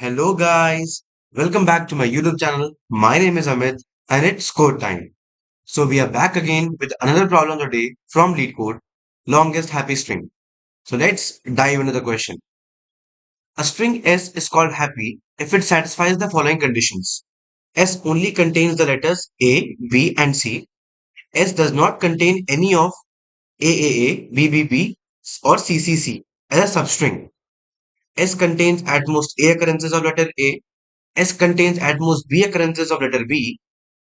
Hello guys, welcome back to my YouTube channel. My name is Amit and it's code time. So we are back again with another problem today from LeetCode, longest happy string. So let's dive into the question. A string S is called happy if it satisfies the following conditions. S only contains the letters A, B and C. S does not contain any of AAA, BBB or CCC as a substring. S contains at most A occurrences of letter A. S contains at most B occurrences of letter B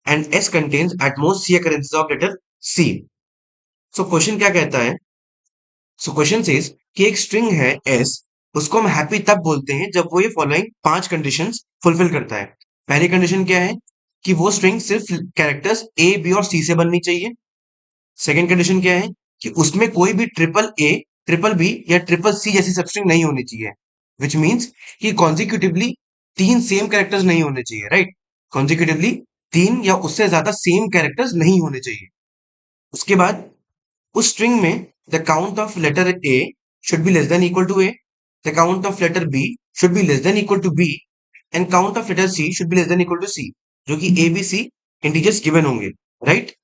and S contains at most C occurrences of letter C. So question क्या कहता है? So question says कि एक string है S, उसको हम happy तब बोलते हैं जब वो ये फॉलोइंग 5 कंडीशंस फुलफिल करता है. पहली कंडीशन क्या है कि वो स्ट्रिंग सिर्फ कैरेक्टर्स A, B और C से बननी चाहिए. सेकंड कंडीशन क्या है कि उसमें कोई भी ट्रिपल A, ट्रिपल B या ट्रिपल C जैसी सबस्ट्रिंग नहीं होनी चाहिए, विच मीन्स कि कॉन्जिक्यूटिवली 3 सेम कैरेक्टर्स नहीं होने चाहिए, राइट? कॉन्जिक्यूटिवली 3 या उससे ज्यादा सेम कैरेक्टर्स नहीं होने चाहिए. उसके बाद उस स्ट्रिंग में the count of letter A should be less than equal to A, the count of letter B should be less than equal to B and count of letter C should be less than equal to C, जो कि A, B, C integers given होंगे, right?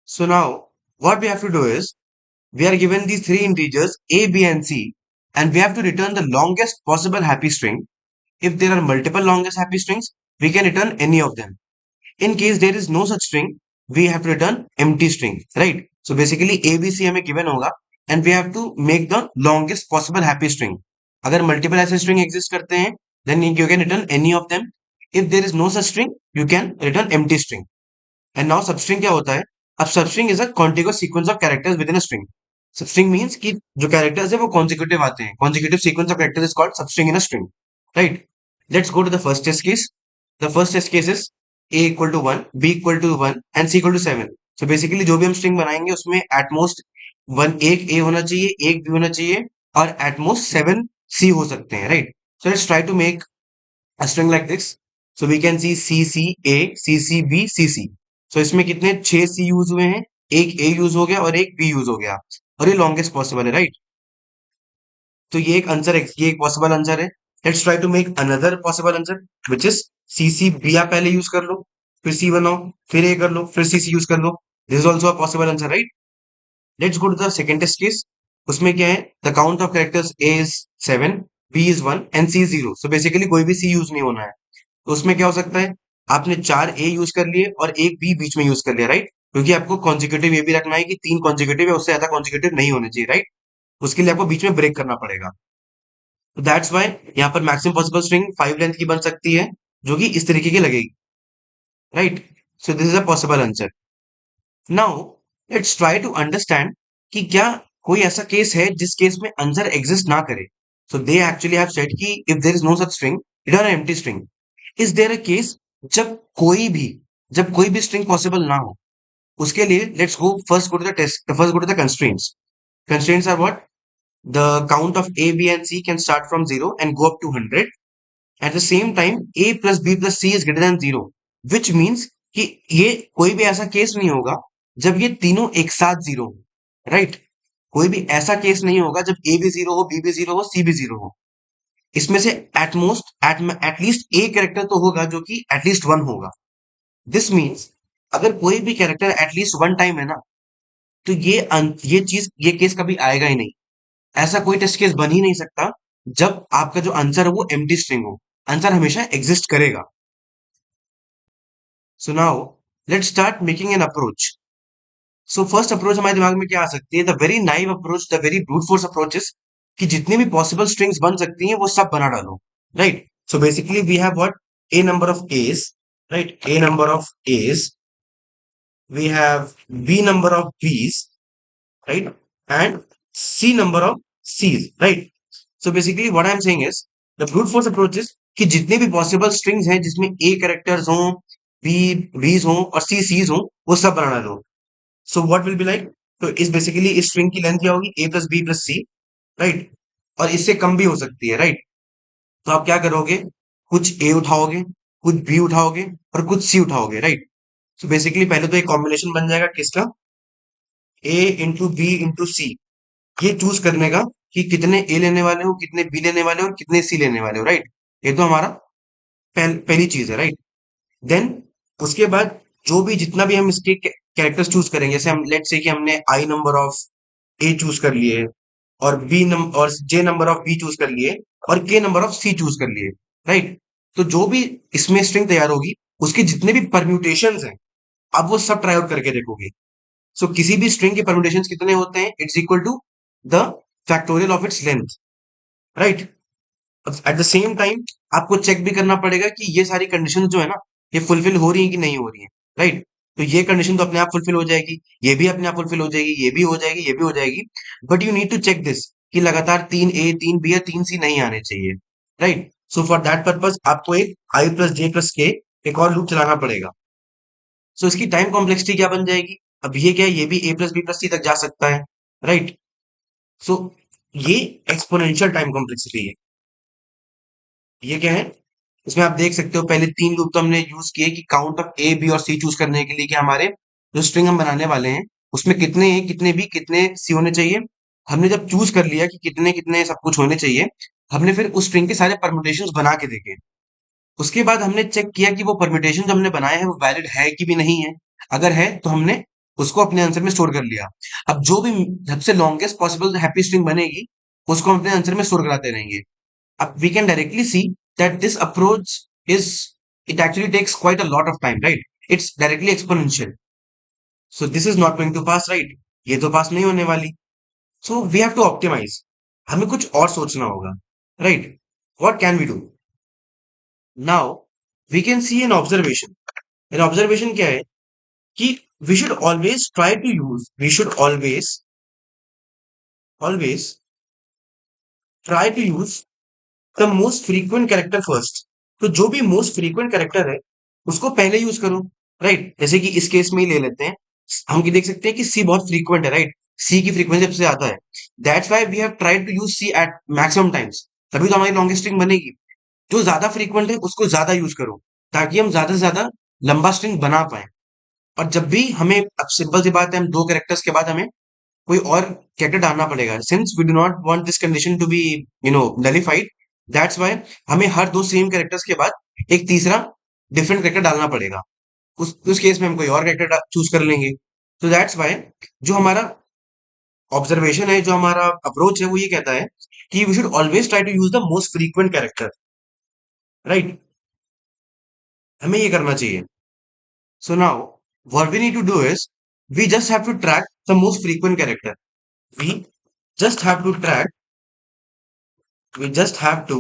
So now what we have to do is we are given these three integers A, B and C and we have to return the longest possible happy string. If there are multiple longest happy strings, we can return any of them. In case there is no such string, we have to return empty string, right? So basically A, B, C हमें given होगा and we have to make the longest possible happy string. अगर multiple ऐसे string exist करते हैं, then you can return any of them. If there is no such string, you can return empty string. And now substring क्या होता है? अब substring is a contiguous sequence of characters within a string. Substring means कि जो characters है वो consecutive आते हैं. Consecutive sequence of characters is called substring in a string, right? Let's go to the first test case. The first test case is A equal to 1, B equal to 1 and C equal to 7. So basically जो भी हम string बनाएंगे उसमें at most एक A होना चाहिए, एक B होना चाहिए और at most 7 C हो सकते हैं, right? So let's try to make a string like this. So we can see CCA, CCB, CC. So इसमें कितने 6 C यूज हुए हैं, एक A यूज हो गया और एक B यूज हो गया और ये लॉन्गेस्ट पॉसिबल है, राइट? तो ये एक आंसर है, ये एक पॉसिबल आंसर है. Let's try to make another possible answer which is CCB. आप पहले यूज कर लो, फिर C बनाओ, फिर A कर लो, फिर CC यूज कर लो. This is also a possible answer, right? Let's go to the second test case. उसमें क्या है? The count of characters A is 7, B is 1 and C is 0. So basically कोई भी C यूज नहीं होना है. तो उसमें क्या हो सकता है? आपने 4 A यूज कर लिए और एक B बीच में यूज कर लिया, राइट? क्योंकि आपको कॉन्जिक्यूटिव ये भी रखना है कि 3 कॉन्जिक्यूटिव या उससे ज्यादा कॉन्जिक्यूटिव नहीं होने चाहिए, राइट? उसके लिए आपको बीच में ब्रेक करना पड़ेगा. तो दैट्स वाई यहाँ पर मैक्सिमम पॉसिबल स्ट्रिंग 5 लेंथ की बन सकती है, जो कि इस तरीके की लगेगी, right? So this is a possible answer. Now let's try to understand कि क्या कोई ऐसा केस है जिस केस में आंसर एग्जिस्ट ना करे. So they actually have said कि if there is no such string, return an empty string. Is there a case जब कोई भी स्ट्रिंग पॉसिबल ना हो? उसके लिए let's go first go to the test, first go to the constraints. Constraints are what? The count of A, B and C can start from 0 and go up to 100. At the same time, A plus B plus C is greater than 0, which means कि ये कोई भी ऐसा case नहीं होगा जब ये तीनों एक साथ 0 हो, राइट? कोई भी ऐसा केस नहीं होगा जब A भी 0 हो, B भी 0 हो, C भी 0 हो. इसमें से एटलीस्ट ए कैरेक्टर तो होगा जो कि एटलीस्ट 1 होगा. दिस मीन्स अगर कोई भी कैरेक्टर एटलीस्ट 1 टाइम है ना, तो ये केस कभी आएगा ही नहीं. ऐसा कोई टेस्ट केस बन ही नहीं सकता जब आपका जो आंसर है वो एम्प्टी स्ट्रिंग हो. आंसर हमेशा एग्जिस्ट करेगा. So now let's start making an approach. So first approach हमारे दिमाग में क्या आ सकती है? The very naive approach, the very brute force approach is कि जितनी भी पॉसिबल स्ट्रिंग्स बन सकती हैं वो सब बना डालो, right? So basically we have what? A number of A's, right? A number of A's, we have B number of B's, right? And C number of C's, right? So basically what I'm saying is the brute force approach is कि जितने भी possible strings हैं जिसमें A characters हों, B B's हों और C C's हों, वो सब बना दो. So what will be like? तो इस basically इस string की लेंथ क्या होगी? A plus B plus C, right? और इससे कम भी हो सकती है, right? तो आप क्या करोगे? कुछ A उठाओगे, कुछ B उठाओगे और कुछ C उठाओगे, right? So basically पहले तो एक कॉम्बिनेशन बन जाएगा किसका? A इंटू बी इंटू सी, ये चूज करने का कि कितने ए लेने वाले हो, कितने बी लेने वाले हो और कितने सी लेने वाले हो, राइट। ये तो हमारा पहली चीज है, राइट। देन उसके बाद जो भी जितना भी हम इसके कैरेक्टर्स चूज करेंगे, जैसे हम लेट्स से कि हमने आई नंबर ऑफ ए चूज कर लिए और और जे नंबर ऑफ बी चूज कर लिए और के नंबर ऑफ सी चूज कर लिए, राइट। तो जो भी इसमें स्ट्रिंग तैयार होगी उसके जितने भी परम्यूटेशंस हैं, आप वो सब ट्राई आउट करके देखोगे। सो किसी भी स्ट्रिंग के परम्यूटेशंस कितने होते हैं, it's equal to the factorial of its length, right. At the same time आपको चेक भी करना पड़ेगा कि ये सारी कंडीशन जो है ना, ये फुलफिल हो रही है कि नहीं हो रही है, राइट। तो ये कंडीशन तो अपने आप फुलफिल हो जाएगी, ये भी अपने आप फुलफिल हो जाएगी, ये भी हो जाएगी, ये भी हो जाएगी। But you need to check this कि लगातार 3 ए 3 बी या 3 सी नहीं आने चाहिए, right. So for that purpose आपको एक आई प्लस जे प्लस के एक और लूप चलाना पड़ेगा। सो इसकी टाइम कॉम्प्लेक्सिटी क्या बन जाएगी, अब ये क्या है, ये भी ए प्लस बी प्लस सी तक जा सकता है, राइट। सो ये एक्सपोनेंशियल टाइम कॉम्प्लेक्सिटी है। ये क्या है, इसमें आप देख सकते हो पहले 3 लूप तो हमने यूज किए कि काउंट ऑफ ए बी और सी चूज करने के लिए कि हमारे जो स्ट्रिंग हम बनाने वाले हैं उसमें कितने ए कितने बी कितने सी होने चाहिए। हमने जब चूज कर लिया कि कितने कितने सब कुछ होने चाहिए, हमने फिर उस स्ट्रिंग के सारे परम्यूटेशंस बना के देखे। उसके बाद हमने चेक किया कि वो परम्यूटेशन जो हमने बनाए हैं वो वैलिड है कि भी नहीं है। अगर है तो हमने उसको अपने आंसर में स्टोर कर लिया। अब जो भी सबसे लॉन्गेस्ट पॉसिबल हैप्पी स्ट्रिंग बनेगी उसको हम अपने आंसर में स्टोर कराते रहेंगे। We can directly see that this approach is, it actually takes quite a lot of time, right? It's directly exponential. So this is not going to pass, right? ये तो पास नहीं होने वाली। So we have to optimize. हमें कुछ और सोचना होगा, right? What can we do? Now we can see an observation. An observation क्या है कि we should always try to use the most frequent character first. तो जो भी मोस्ट फ्रीक्वेंट कैरेक्टर है उसको पहले यूज करो, राइट। जैसे कि इस केस में ही ले लेते हैं, हम की देख सकते हैं कि सी बहुत फ्रीक्वेंट है, राइट। सी की फ्रीक्वेंसी सबसे ज्यादा है। That's why we have tried to use C at maximum times. तभी तो हमारी लॉन्गेस्ट स्ट्रिंग बनेगी। जो ज्यादा फ्रीक्वेंट है उसको ज्यादा यूज करो ताकि हम ज्यादा से ज्यादा लंबा स्ट्रिंग बना पाए। और जब भी हमें, अब सिंपल सी बात है, हम 2 कैरेक्टर्स के बाद हमें कोई और कैरेक्टर डालना पड़ेगा, since we do not want this condition to be nullified. That's why हमें हर 2 सेम कैरेक्टर्स के बाद एक तीसरा डिफरेंट कैरेक्टर डालना पड़ेगा। उस केस में हम कोई और कैरेक्टर चूज कर लेंगे। तो दैट्स व्हाई जो हमारा ऑब्जर्वेशन है, जो हमारा अप्रोच है, वो ये कहता है कि we should always try to use the most frequent character, right. हमें ये करना चाहिए। So now what we need to do is we just have to track the most frequent character. We just have to track we just have to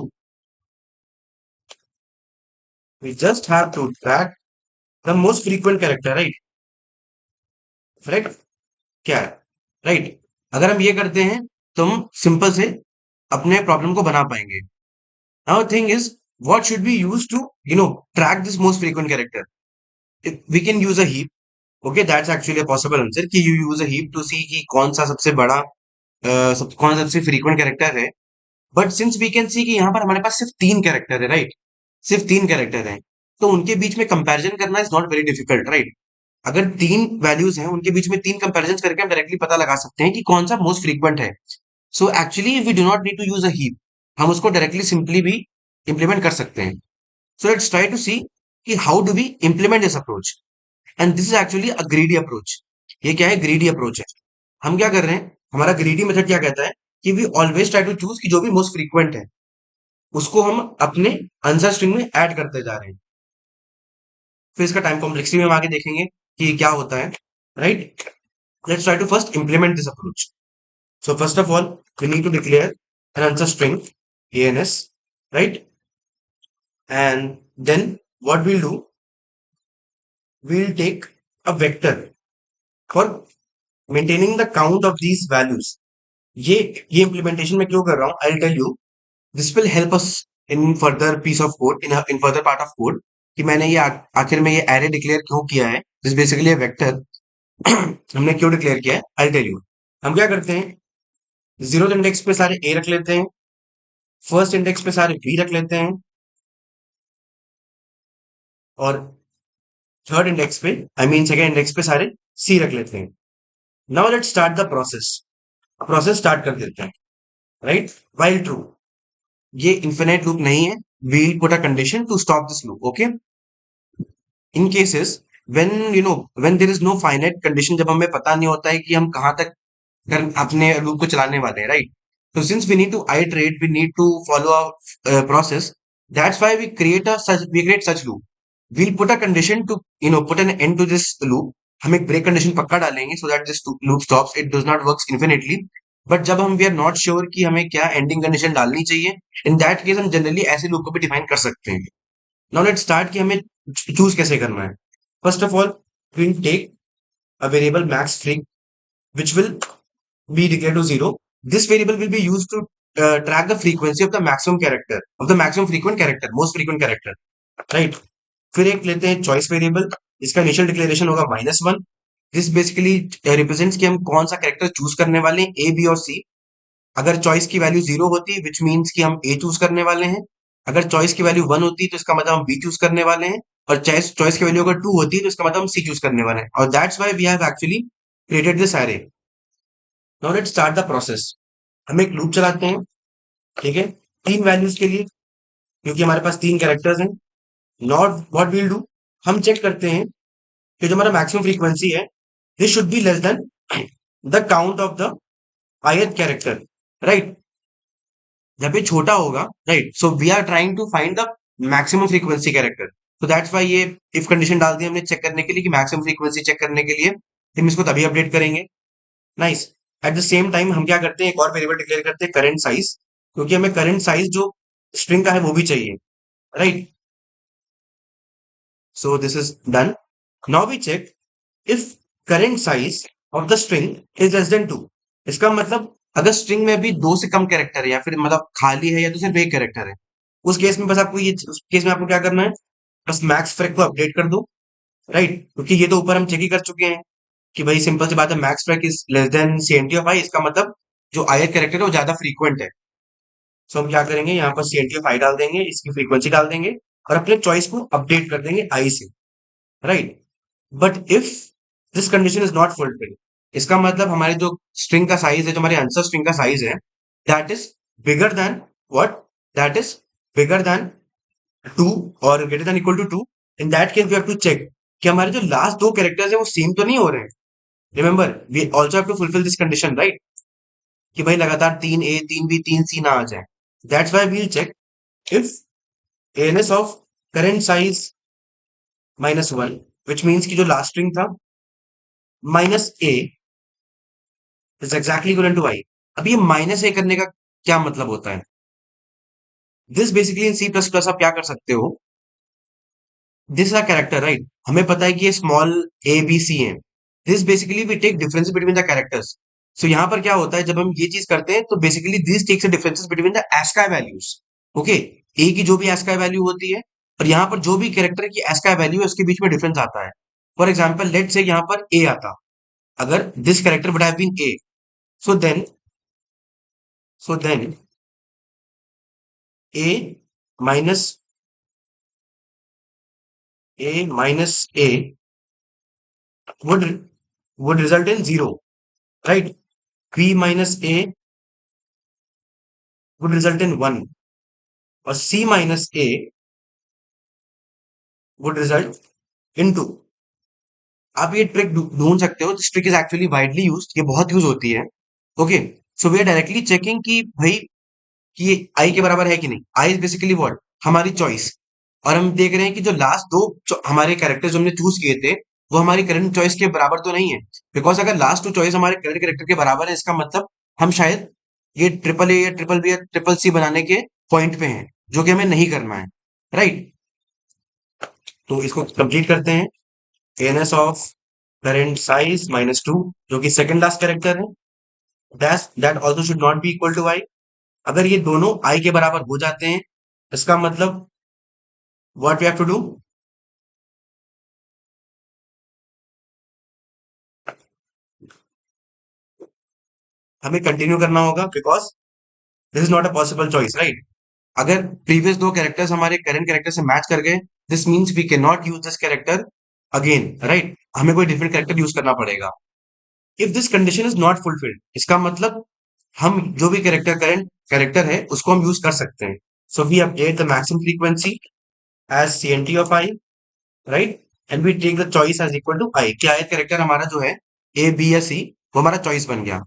we just have to track the most frequent character, right क्या है, right. अगर हम ये करते हैं तो हम simple से अपने प्रॉब्लम को बना पाएंगे। Now thing is what should be use to track this most frequent character. We can use a heap. Okay, that's actually a possible answer कि you use a heap to see कि कौन सा सबसे बड़ा कौन सा सबसे फ्रीक्वेंट कैरेक्टर है। But since we can see कि यहाँ पर हमारे पास सिर्फ 3 कैरेक्टर है, राइट। सिर्फ 3 कैरेक्टर हैं, तो उनके बीच में कंपैरिजन करना is not very difficult, right. अगर 3 वैल्यूज हैं, उनके बीच में 3 कंपैरिजन करके हम डायरेक्टली पता लगा सकते हैं कि कौन सा मोस्ट फ्रीक्वेंट है। So actually we do not need to use a heap, हम उसको डायरेक्टली सिंपली भी इंप्लीमेंट कर सकते हैं। So let's try to see कि how do we implement this approach. And this is actually a greedy approach. ये क्या है, ग्रीडी अप्रोच है। हम क्या कर रहे हैं, हमारा ग्रीडी मेथड क्या कहता है कि we always try to choose कि जो भी मोस्ट फ्रीक्वेंट है उसको हम अपने आंसर स्ट्रिंग में ऐड करते जा रहे हैं। फिर इसका टाइम कॉम्प्लेक्सिटी में हम आगे देखेंगे कि क्या होता है, right. Let's try to first implement this approach. So first of all we need to declare an answer string ans, right? And then what we'll do, we'll take a vector for maintaining the count of these values. ये implementation में क्यों कर रहा हूं, I'll tell you. This will help us in further piece of code, in further part of code, कि मैंने ये आखिर में ये array declare क्यों किया है। दिस बेसिकली a vector हमने क्यों डिक्लेयर किया है, I'll tell you. हम क्या करते हैं, 0th इंडेक्स पे सारे a रख लेते हैं, फर्स्ट इंडेक्स पे सारे b रख लेते हैं, और थर्ड इंडेक्स पे आई मीन सेकेंड इंडेक्स पे सारे सी रख लेते हैं। Now let's start the process. Process start कर देते हैं, राइट, वाइल ट्रू। ये इन्फिनिट लूप नहीं है, we put a condition to stop this loop, okay. In cases when when there is no finite condition, जब हमें पता नहीं होता है कि हम कहाँ तक अपने लूप को चलाने वाले हैं, right. So since we need to iterate, we need to follow a process. That's why we create such loop. We'll put a condition to put an end to this loop. हम एक break condition पक्का डालेंगे so that this loop stops. It does not works infinitely. But जब हम we are not sure कि हमें क्या ending condition डालनी चाहिए, इन दैट केस हम जनरली ऐसे लूप को भी डिफाइन कर सकते हैं। नाउ लेट्स स्टार्ट कि हमें चूज कैसे करना है। First of all we take a variable max string which will be declared to 0. This variable will be used to track the frequency of the maximum character, of the maximum frequent character, most frequent character, right? फिर एक लेते हैं choice variable, इसका initial declaration होगा -1। This basically represents कि हम कौन सा कैरेक्टर चूज करने वाले हैं, ए बी और सी। अगर चॉइस की वैल्यू 0 होती, विच मीन्स कि हम ए चूज करने वाले हैं। अगर चॉइस की वैल्यू 1 होती तो इसका मतलब हम बी चूज करने वाले हैं। और चॉइस की वैल्यू अगर 2 होती तो इसका मतलब हम सी चूज करने वाले हैं। और that's why we have actually created this array. Now let's start the process. हम एक लूप चलाते हैं, ठीक है, 3 वैल्यूज के लिए, क्योंकि हमारे पास 3 कैरेक्टर्स हैं। नॉट व्हाट वील डू, हम चेक करते हैं कि जो हमारा मैक्सिमम फ्रीक्वेंसी है, this should be less than the count of the ith character, right. जब ये छोटा होगा, right, so we are trying to find the maximum frequency character. तो दैट्स वाई ये इफ कंडीशन डाल दी हमने चेक करने के लिए, कि मैक्सिमम फ्रीक्वेंसी चेक करने के लिए हम इसको तभी अपडेट करेंगे। Nice. Eight the same time हम क्या करते हैं, एक और वेरिएबल डिक्लेयर करते हैं, करंट साइज, क्योंकि हमें करंट साइज जो स्ट्रिंग का है वो भी चाहिए, right. So this is done. Now we check if current size of the string is less than 2। इसका मतलब अगर स्ट्रिंग में भी 2 से कम कैरेक्टर है, या फिर मतलब खाली है, या तो सिर्फ एक कैरेक्टर है, उस केस में बस आपको उस केस में आपको क्या करना है, बस मैक्स फ्रैक को अपडेट कर दो, राइट। क्योंकि ये तो ऊपर हम चेक ही कर चुके हैं कि भाई सिंपल सी बात है, max freq is less than CNT of I. इसका मतलब जो ith कैरेक्टर है वो ज्यादा फ्रीक्वेंट है। सो हम क्या करेंगे, यहाँ पर CNT ऑफ आई डाल देंगे, इसकी फ्रीक्वेंसी डाल देंगे, और अपने चॉइस को अपडेट कर देंगे आई से, right. But if this condition is not fulfilled, इसका मतलब हमारे जो स्ट्रिंग का साइज है, जो हमारे आंसर स्ट्रिंग का साइज है, that is bigger than what, that is bigger than 2 और greater than equal to 2। In that case we have to check कि हमारे जो लास्ट 2 कैरेक्टर्स है वो सेम तो नहीं हो रहे हैं। Remember we also have to fulfil this condition, right, कि भाई लगातार 3A 3B 3C ना आ जाए। That's why we'll check if ANS of current size -1, which means कि जो लास्ट स्ट्रिंग था -A is exactly equal to I. अब ये -A करने का क्या मतलब होता है, दिस बेसिकली इन C++ आप क्या कर सकते हो, दिस अ कैरेक्टर, राइट, हमें पता है कि ये स्मॉल ABC है। This basically we take difference between the characters. So यहाँ पर क्या होता है, जब हम ये चीज करते हैं तो basically this takes the differences between the ASCII values, okay. A की जो भी ASCII वैल्यू होती है, और यहाँ पर जो भी कैरेक्टर की ASCII वैल्यू है, उसके बीच में डिफरेंस आता है। फॉर एग्जाम्पल लेट से यहाँ पर ए आता, अगर this character would have been A, so then so then A minus A would would result in 0, right? B minus A would result in 1, और C minus A would result in 2। आप ये trick ढूंढ सकते हो, this trick is actually widely used, ये बहुत use होती है, okay. So we are directly checking कि भाई कि ये आई के बराबर है कि नहीं। आई इज बेसिकली व्हाट, हमारी चॉइस। और हम देख रहे हैं कि जो लास्ट 2 हमारे कैरेक्टर्स हमने चूज किए थे, वो हमारी करंट चॉइस के बराबर तो नहीं है। बिकॉज अगर लास्ट 2 चॉइस हमारे करंट कैरेक्टर के बराबर है, इसका मतलब हम शायद ये ट्रिपल ए या ट्रिपल बी या ट्रिपल सी बनाने के पॉइंट पे हैं, जो कि हमें नहीं करना है, राइट। तो इसको कंप्लीट करते हैं। एनएस ऑफ करंट साइज -2, जो कि सेकंड लास्ट कैरेक्टर है, that also should not be equal to i. अगर ये दोनों आई के बराबर हो जाते हैं, इसका मतलब what we have to do, हमें कंटिन्यू करना होगा, because this is not a possible choice, right. अगर प्रीवियस 2 कैरेक्टर्स हमारे करंट कैरेक्टर से मैच कर गए, this means we can not use this character again, right. हमें कोई डिफरेंट कैरेक्टर यूज करना पड़ेगा। If this condition is not fulfilled, इसका मतलब हम जो भी कैरेक्टर करंट कैरेक्टर है उसको हम यूज कर सकते हैं. So we update the maximum frequency as CNT of i, right, and we take the choice as equal to i. क्या ith कैरेक्टर हमारा जो है A B या C वो हमारा चॉइस बन गया.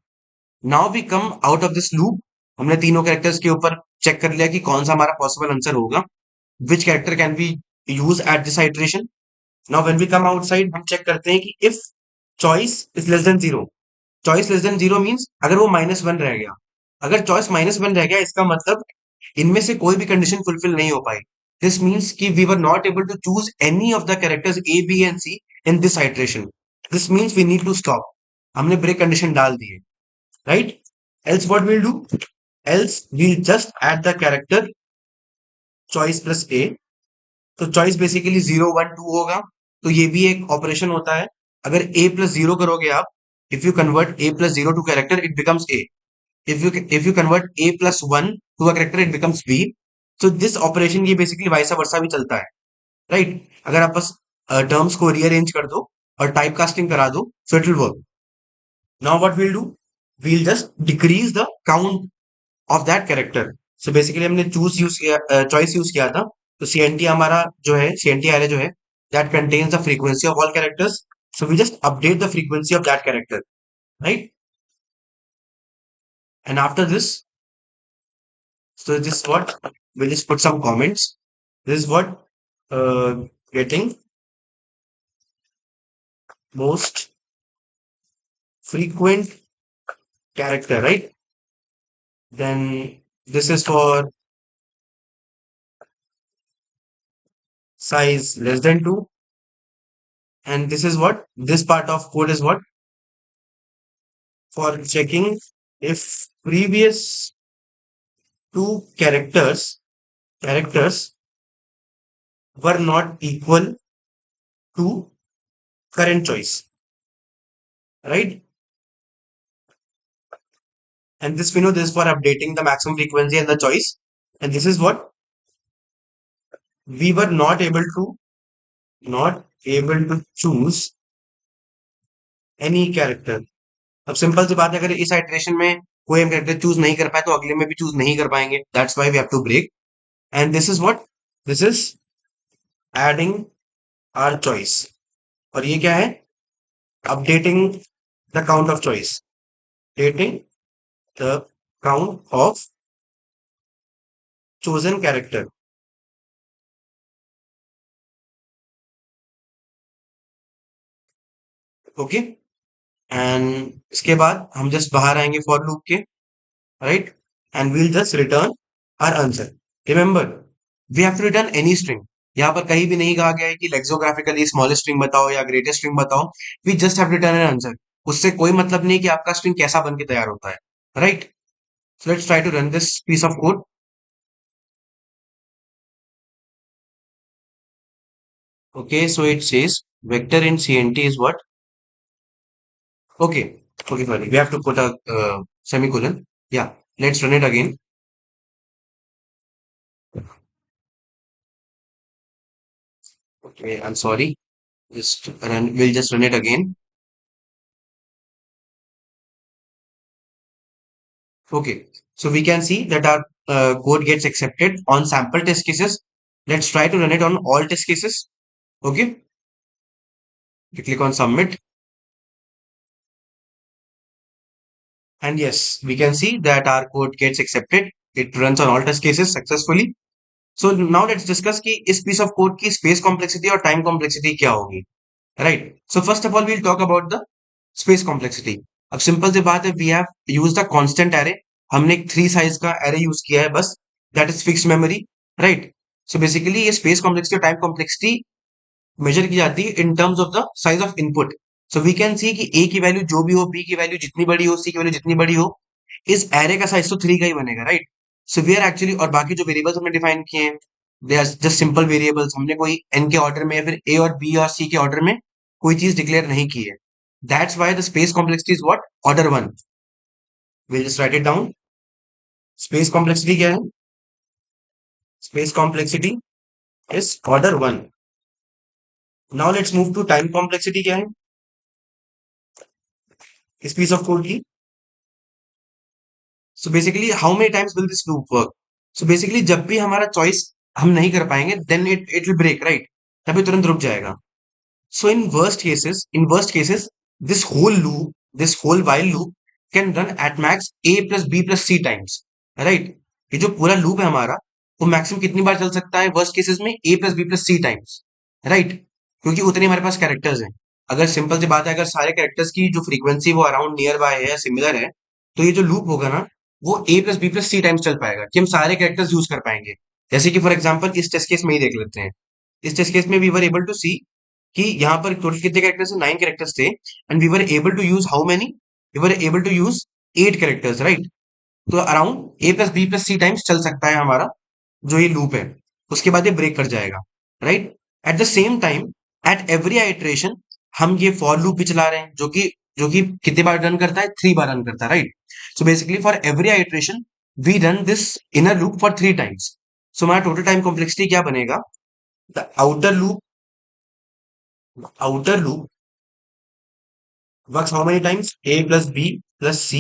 Now we come out of this loop. हमने तीनों कैरेक्टर्स के ऊपर चेक कर लिया कि कौन सा हमारा पॉसिबल आंसर होगा, which character can be use at this iteration. Now when we come outside हम चेक करते हैं कि if choice is less than zero. Choice less than zero means अगर वो -1 रह गया, अगर चॉइस -1 रह गया इसका मतलब इनमें से कोई भी कंडीशन फुलफिल नहीं हो पाई. दिस मीन्स कि we were not able to choose any of the characters A B and C in this iteration. This means we need to stop. हमने ब्रेक कंडीशन डाल दी है, right? Else what we'll do? Else we'll just add the character choice plus A. तो choice basically 0 1 2 होगा. तो ये भी एक ऑपरेशन होता है. अगर A प्लस 0 करोगे आप, if you convert A plus 0 to character it becomes A. If you convert A plus 1 to a character it becomes B. तो दिस ऑपरेशन ये बेसिकली वाइसा वर्सा भी चलता है, राइट? अगर आप बस टर्म्स को रीअरेंज कर दो और टाइप कास्टिंग करा दो so it will work. Now what will do, we'll just decrease the count of that character. So basically हमने चूज यूज किया, चॉइस यूज किया था. तो CNT हमारा जो है CNT एरे जो है that contains the frequency of all characters. So we just update the frequency of that character, right? And after this, so this is what we'll just put some comments. This is what getting most frequent character, right? Then this is for size less than 2. And this is what this part of code is what for checking if previous two characters were not equal to current choice, right? And this we know this is for updating the maximum frequency and the choice. And this is what we were not able to choose any character. अब simple सी बात है, अगर इस iteration में कोई हम character choose नहीं कर पाए तो अगले में भी चूज नहीं कर पाएंगे. That's why we have to break. And this is what, this is adding our choice. और ये क्या है, updating the count of choice, updating the count of chosen character. Okay, and इसके बाद हम जस्ट बाहर आएंगे फॉर लूप के, right? And we'll just return our answer. Remember we have to return any string. यहाँ पर कहीं भी नहीं कहा गया है कि लेक्सियोग्राफिकली स्मॉलेस्ट स्ट्रिंग बताओ या ग्रेटेस्ट स्ट्रिंग बताओ. We just have return an answer. उससे कोई मतलब नहीं कि आपका स्ट्रिंग कैसा बन के तैयार होता है, right? So let's try to run this piece of code. Okay, so it says vector in CNT is what? Okay, okay, sorry. We have to put a semicolon. Yeah, let's run it again. Okay, I'm sorry. Just run. We'll just run it again. Okay, so we can see that our code gets accepted on sample test cases. Let's try to run it on all test cases. Okay, you click on submit, and yes, we can see that our code gets accepted. It runs on all test cases successfully. So now let's discuss कि इस piece of code की space complexity और time complexity क्या होगी, right? So first of all we'll talk about the space complexity. अब simple सी बात है, we have used the constant array. हमने एक 3 साइज का array यूज किया है बस, that is fixed memory, right? So basically ये space complexity और time complexity मेजर की जाती है in terms of the size of input. So we can see कि A की वैल्यू जो भी हो, B की वैल्यू जितनी बड़ी हो, C की वैल्यू जितनी बड़ी हो, इस एरे का साइज तो 3 का ही बनेगा, right? So we are actually, और बाकी जो वेरिएबल्स हमने डिफाइन किए हैं they are just simple variables. हमने कोई n के ऑर्डर में या फिर A और B और C के ऑर्डर में कोई चीज डिक्लेयर नहीं की है. That's why the space complexity is what, order 1. Will just write it down. Space complexity क्या है? Space complexity is order 1. Now let's move to time complexity. क्या है इस पीस ऑफ कोड की? So basically how many times will this loop work? So basically जब भी हमारा choice हम नहीं कर पाएंगे then it will break, right? तभी तुरंत रुक जाएगा. So in worst cases, this whole while loop can run at max a plus b plus c times, right? ये जो पूरा लूप है हमारा वो मैक्सिमम कितनी बार चल सकता है वर्स्ट केसेस में? a plus b plus c times, right? क्योंकि उतने हमारे पास कैरेक्टर्स हैं. अगर सिंपल सी बात है, अगर सारे कैरेक्टर्स की जो फ्रीक्वेंसी वो अराउंड नियर बाय है या सिमिलर है, तो ये जो लूप होगा ना, वो a plus B plus C times चल पाएगा कि हम सारे कैरेक्टर्स यूज कर पाएंगे. जैसे कि फॉर एग्जाम्पल इस टेस्ट केस में ही देख लेते हैं. इस टेस्ट केस में we were able to see कि यहाँ पर टोटल कितने कैरेक्टर्स थे? 9 कैरेक्टर्स थे. And we were able to use how many? We were able to use 8 characters, right? तो around A plus B plus C times चल सकता है हमारा जो ये लूप है. उसके बाद ये ब्रेक कर जाएगा, right? At the same time, at every iteration हम ये फॉर लूप भी चला रहे हैं, जो कि कितने बार रन करता है? 3 बार रन करता है, right? So basically for every iteration we run this inner loop for 3 times. So हमारा टोटल टाइम कॉम्प्लेक्सिटी क्या बनेगा? The outer loop works how many times? A plus B plus C,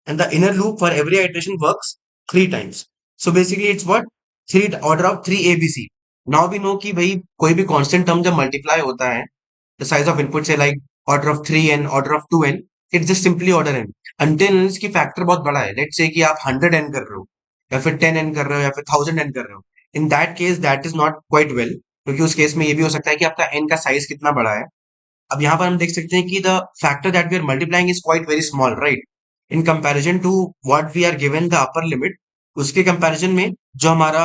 and the inner loop for every iteration works 3 times. So basically it's what? Three order of 3 ABC. Now we know कि भाई कोई भी constant term जब multiply होता है, the size of input say like order of 3n, order of 2n, it's just simply order n. Until इसकी factor बहुत बड़ा है. Let's say कि आप 100n कर रहे हो, या फिर 10n कर रहे हो, या फिर 1000n कर रहे हो. In that case that is not quite well, क्योंकि उस केस में ये भी हो सकता है कि आपका n का साइज कितना बड़ा है. अब यहाँ पर हम देख सकते हैं कि the factor that we are multiplying is quite very small, right? In comparison to what we are given the upper limit, उसके कंपैरिजन में जो हमारा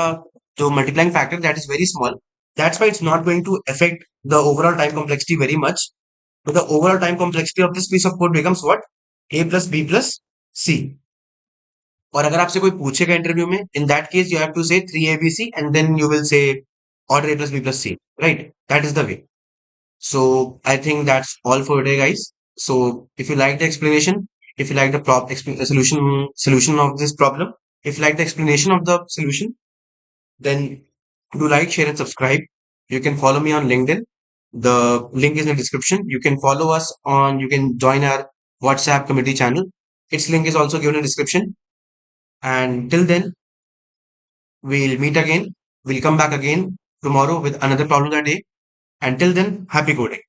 जो multiplying factor that is very small, that's why it's not going to affect the overall time complexity very much. तो the overall time complexity of this piece of code becomes what? A plus B plus C. और अगर आपसे कोई पूछेगा interview में, in that case you have to say 3ABC and then you will say order a plus b plus c, right? That is the way. So I think that's all for today, guys. So if you like the explanation, if you like the solution of this problem, if you like the explanation of the solution, then do like, share, and subscribe. You can follow me on LinkedIn. The link is in the description. You can follow us on. You can join our WhatsApp community channel. Its link is also given in the description. And till then, we'll meet again. We'll come back again tomorrow with another problem of the day. Until then, happy coding.